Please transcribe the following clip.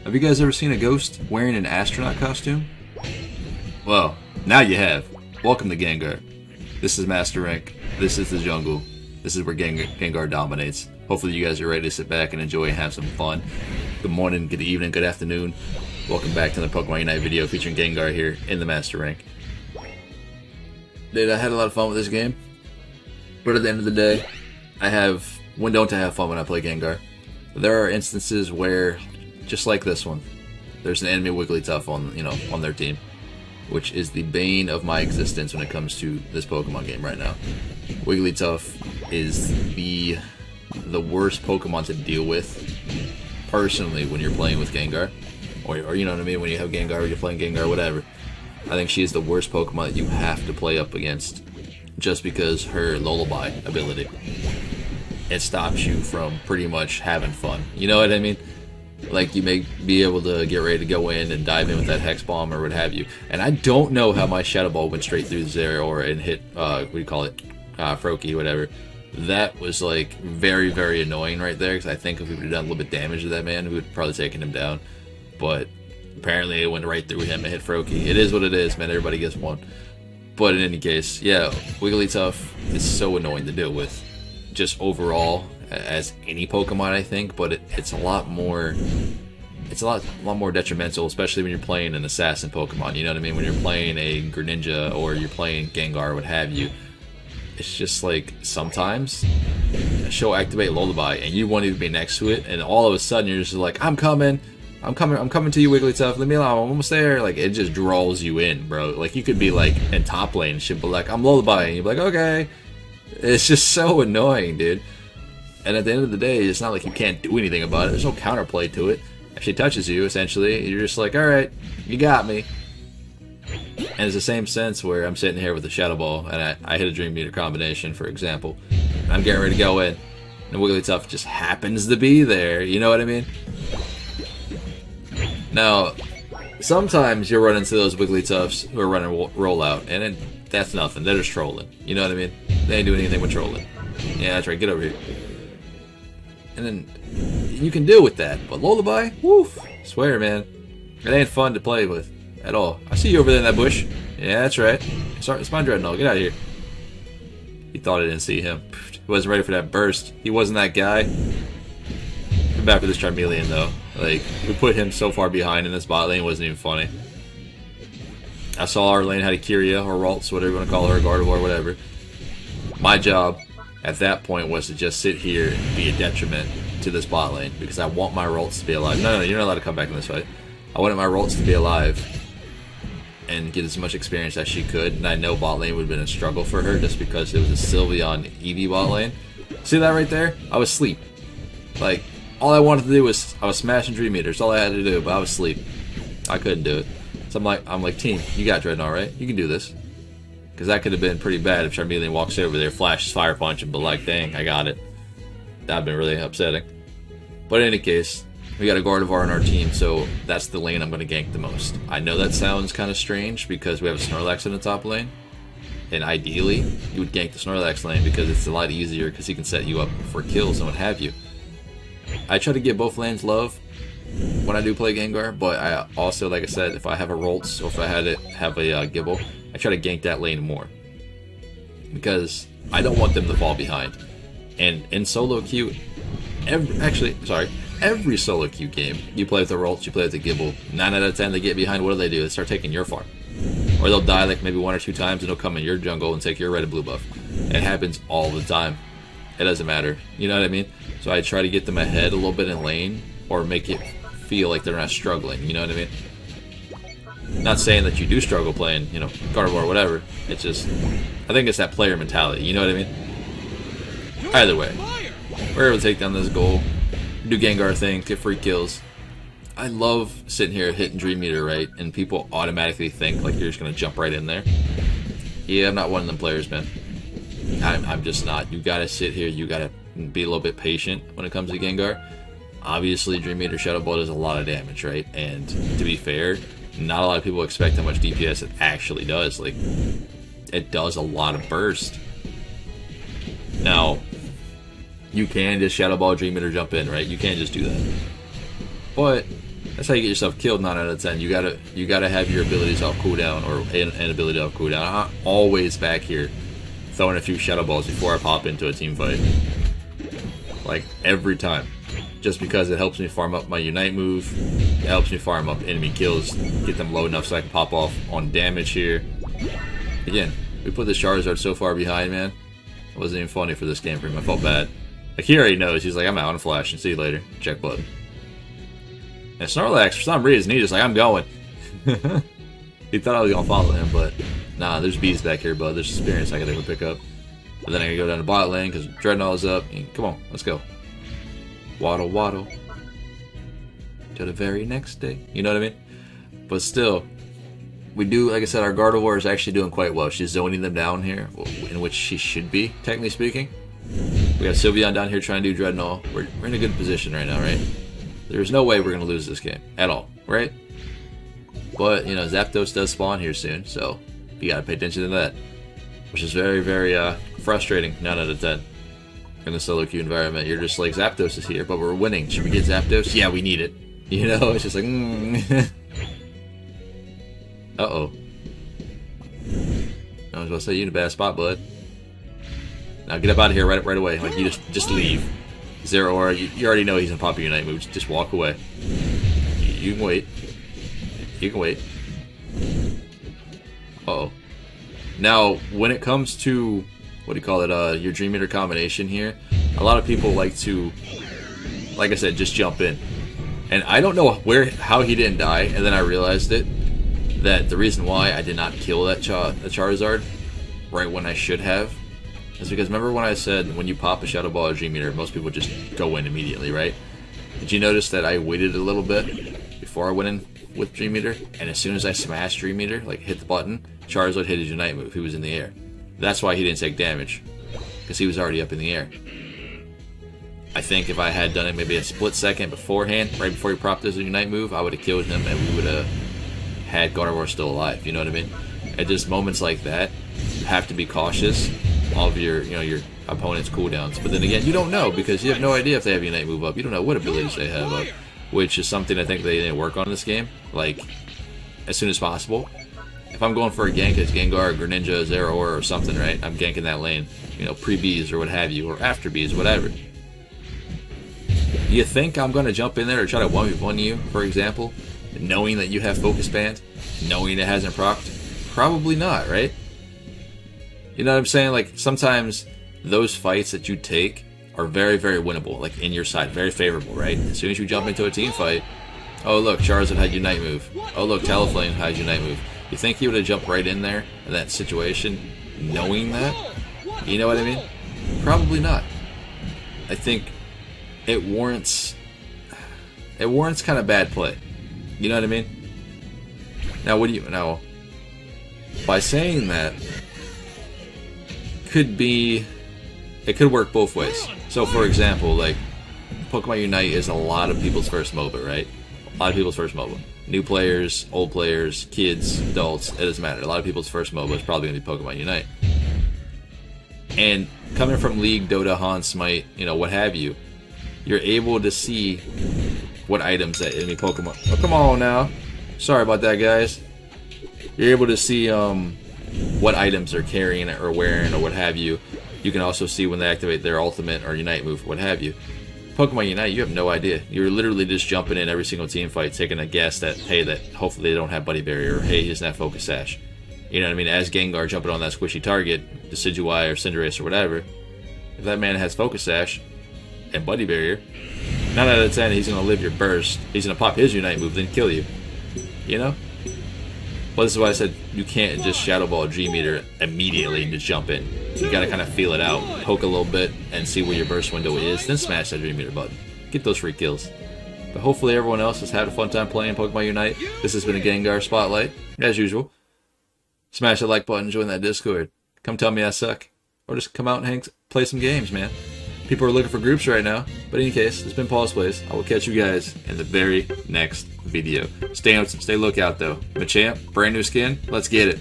Have you guys ever seen a ghost wearing an astronaut costume? Well, now you have. Welcome to Gengar. This is Master Rank. This is the jungle. This is where Gengar dominates. Hopefully you guys are ready to sit back and enjoy and have some fun. Good morning, good evening, good afternoon. Welcome back to the Pokemon Unite video featuring Gengar here in the Master Rank. Dude, I had a lot of fun with this game. But at the end of the day, when don't I have fun when I play Gengar? There are instances where, just like this one, there's an enemy Wigglytuff on their team, which is the bane of my existence when it comes to this Pokemon game right now. Wigglytuff is the worst Pokemon to deal with, personally, when you're playing with Gengar, or you know what I mean, when you have Gengar or you're playing Gengar, whatever. I think she is the worst Pokemon that you have to play up against, just because her Lullaby ability. It stops you from pretty much having fun. You know what I mean? Like, you may be able to get ready to go in and dive in with that Hex Bomb or what have you. And I don't know how my Shadow Ball went straight through there and hit, what do you call it? Froakie, whatever. That was, like, very, very annoying right there, because I think if we would have done a little bit of damage to that man, we would have probably taken him down. But apparently it went right through him and hit Froakie. It is what it is, man. Everybody gets one. But in any case, yeah, Wigglytuff is so annoying to deal with. Just overall, as any Pokemon, I think, but it's a lot more detrimental, especially when you're playing an assassin Pokemon. You know what I mean? When you're playing a Greninja or you're playing Gengar, what have you. It's just like sometimes she'll activate Lullaby and you won't even be next to it, and all of a sudden you're just like, I'm coming to you, Wigglytuff. Leave me alone. I'm almost there. Like, it just draws you in, bro. Like, you could be like in top lane and shit, but like, I'm Lullaby, and you're like, okay. It's just so annoying, dude. And at the end of the day, it's not like you can't do anything about it. There's no counterplay to it. If she touches you, essentially, you're just like, alright, you got me. And it's the same sense where I'm sitting here with the Shadow Ball, and I hit a Dream Meter combination, for example. And I'm getting ready to go in. And Wigglytuff just happens to be there. You know what I mean? Now, sometimes you'll run into those Wigglytuffs who are running rollout, and that's nothing. They're just trolling. You know what I mean? They ain't doing anything with trolling. Yeah, that's right. Get over here. And then you can deal with that. But Lullaby, woof. Swear, man. It ain't fun to play with at all. I see you over there in that bush. Yeah, that's right. Sorry, it's my Dreadnought. Get out of here. He thought I didn't see him. He wasn't ready for that burst. He wasn't that guy. Come back for this Charmeleon, though. Like, we put him so far behind in this bot lane, it wasn't even funny. I saw our lane had a Kyria, or Ralts, whatever you want to call her, or Gardevoir, whatever. My job at that point was to just sit here and be a detriment to this bot lane, because I want my Ralts to be alive. No, you're not allowed to come back in this fight. I wanted my Ralts to be alive and get as much experience as she could, and I know bot lane would have been a struggle for her just because it was a Sylveon Eevee bot lane. See that right there? I was asleep. Like, all I wanted to do was, I was smashing Dream Meters. All I had to do, but I was asleep. I couldn't do it. So I'm like, team, you got Dreadnought, right? You can do this. Because that could have been pretty bad if Charmeleon walks over there, flashes Fire Punch, and but like, dang, I got it. That would have been really upsetting. But in any case, we got a Gardevoir on our team, so that's the lane I'm going to gank the most. I know that sounds kind of strange because we have a Snorlax in the top lane. And ideally, you would gank the Snorlax lane because it's a lot easier because he can set you up for kills and what have you. I try to get both lanes love when I do play Gengar, but I also, like I said, if I have a Ralts or if I had to have a Gibble, I try to gank that lane more. Because I don't want them to fall behind. And in solo queue, every solo queue game, you play with the Ralts, you play with the Gibble, 9 out of 10 they get behind, what do? They start taking your farm. Or they'll die like maybe 1 or 2 times and they'll come in your jungle and take your red and blue buff. It happens all the time. It doesn't matter. You know what I mean? So I try to get them ahead a little bit in lane, or make it feel like they're not struggling. You know what I mean? Not saying that you do struggle playing, Gardevoir or whatever. It's just, I think it's that player mentality. You know what I mean? Either way, we're able to take down this goal, do Gengar thing, get free kills. I love sitting here hitting Dream Meter, right? And people automatically think like you're just gonna jump right in there. Yeah, I'm not one of them players, man. I'm just not. You gotta sit here, you gotta be a little bit patient when it comes to Gengar. Obviously, Dream Meter Shadow Ball does a lot of damage, right? And to be fair, not a lot of people expect how much DPS it actually does. Like, it does a lot of burst. Now, you can just Shadow Ball, Dream Meter, jump in, right? You can just do that. But That's how you get yourself killed 9 out of 10. You gotta have your abilities off cooldown, or an ability off cooldown. I'm always back here throwing a few shadow balls before I pop into a team fight. Like, every time. Just because it helps me farm up my Unite move. It helps me farm up enemy kills, get them low enough so I can pop off on damage here. Again, we put this Charizard so far behind, man. It wasn't even funny for this game for him. I felt bad. Like, he already knows. He's like, I'm out on flash and see you later. Check button. And Snorlax, for some reason, he's just like, I'm going. He thought I was going to follow him, but nah, there's bees back here, bud. There's experience I can go pick up. But then I can go down to bot lane because Dreadnought is up. And come on, let's go. Waddle, waddle. Till the very next day. You know what I mean? But still, we do, like I said, our Gardevoir is actually doing quite well. She's zoning them down here, in which she should be, technically speaking. We got Sylveon down here trying to do Dreadnought. We're in a good position right now, right? There's no way we're going to lose this game at all, right? But, you know, Zapdos does spawn here soon, so you got to pay attention to that. Which is very, very frustrating, 9 out of 10. In a solo queue environment, you're just like, Zapdos is here, but we're winning. Should we get Zapdos? Yeah, we need it. You know, it's just like, Uh-oh. I was about to say, you're in a bad spot, bud. Now get up out of here right away. Like, you just leave. Zero Aura, you already know he's gonna pop your Unite moves. Just walk away. You can wait. You can wait. Uh-oh. Now, when it comes to, what do you call it, your Dream Eater combination here, a lot of people like to, like I said, just jump in. And I don't know how he didn't die, and then I realized that the reason why I did not kill that Charizard right when I should have is because, remember when I said when you pop a Shadow Ball or Dream Eater, most people just go in immediately, right? Did you notice that I waited a little bit before I went in with Dream Eater? And as soon as I smashed Dream Eater, like hit the button, Charizard hit his Unite move. He was in the air. That's why he didn't take damage, because he was already up in the air. I think if I had done it maybe a split second beforehand, right before he propped his Unite move, I would have killed him and we would have had Gardevoir still alive. You know what I mean? At just moments like that, you have to be cautious of your opponent's cooldowns. But then again, you don't know, because you have no idea if they have Unite move up. You don't know what abilities they have up, which is something I think they need to work on in this game, like as soon as possible. If I'm going for a gank as Gengar, Greninja, Zeraora, or something, right? I'm ganking that lane, you know, pre-Bs or what have you, or after Bs, whatever. You think I'm going to jump in there or try to 1v1 you, for example, knowing that you have Focus Band, knowing it hasn't procced? Probably not, right? You know what I'm saying? Like, sometimes those fights that you take are very, very winnable, like in your side, very favorable, right? As soon as you jump into a team fight, oh look, Charizard had Unite move. Oh look, Talonflame had Unite move. You think he would have jumped right in there in that situation, knowing that? You know what I mean? Probably not. I think it warrants kind of bad play. You know what I mean? Now, by saying that, it could work both ways. So, for example, like, Pokemon Unite is a lot of people's first MOBA, right? A lot of people's first MOBA. New players, old players, kids, adults, it doesn't matter. A lot of people's first MOBA is probably going to be Pokemon Unite. And coming from League, Dota, Han, Smite, you know, what have you, you're able to see what items that enemy Pokemon... Oh, come on now. Sorry about that, guys. You're able to see what items they're carrying or wearing or what have you. You can also see when they activate their ultimate or Unite move, what have you. Pokemon Unite, you have no idea. You're literally just jumping in every single team fight, taking a guess that, hey, that hopefully they don't have Buddy Barrier, or hey, he doesn't have Focus Sash. You know what I mean? As Gengar jumping on that squishy target, Decidueye or Cinderace or whatever, if that man has Focus Sash and Buddy Barrier, 9 out of 10, he's going to live your burst. He's going to pop his Unite move, then kill you. You know? Well, this is why I said you can't just Shadow Ball Dream Eater immediately and just jump in. You gotta kind of feel it out, poke a little bit, and see where your burst window is, then smash that Dream Eater button. Get those free kills. But hopefully everyone else has had a fun time playing Pokemon Unite. This has been a Gengar Spotlight, as usual. Smash that like button, join that Discord. Come tell me I suck. Or just come out and play some games, man. People are looking for groups right now. But in any case, it's been Pawse Plays. I will catch you guys in the very next video. Stay lookout though. Machamp, brand new skin. Let's get it.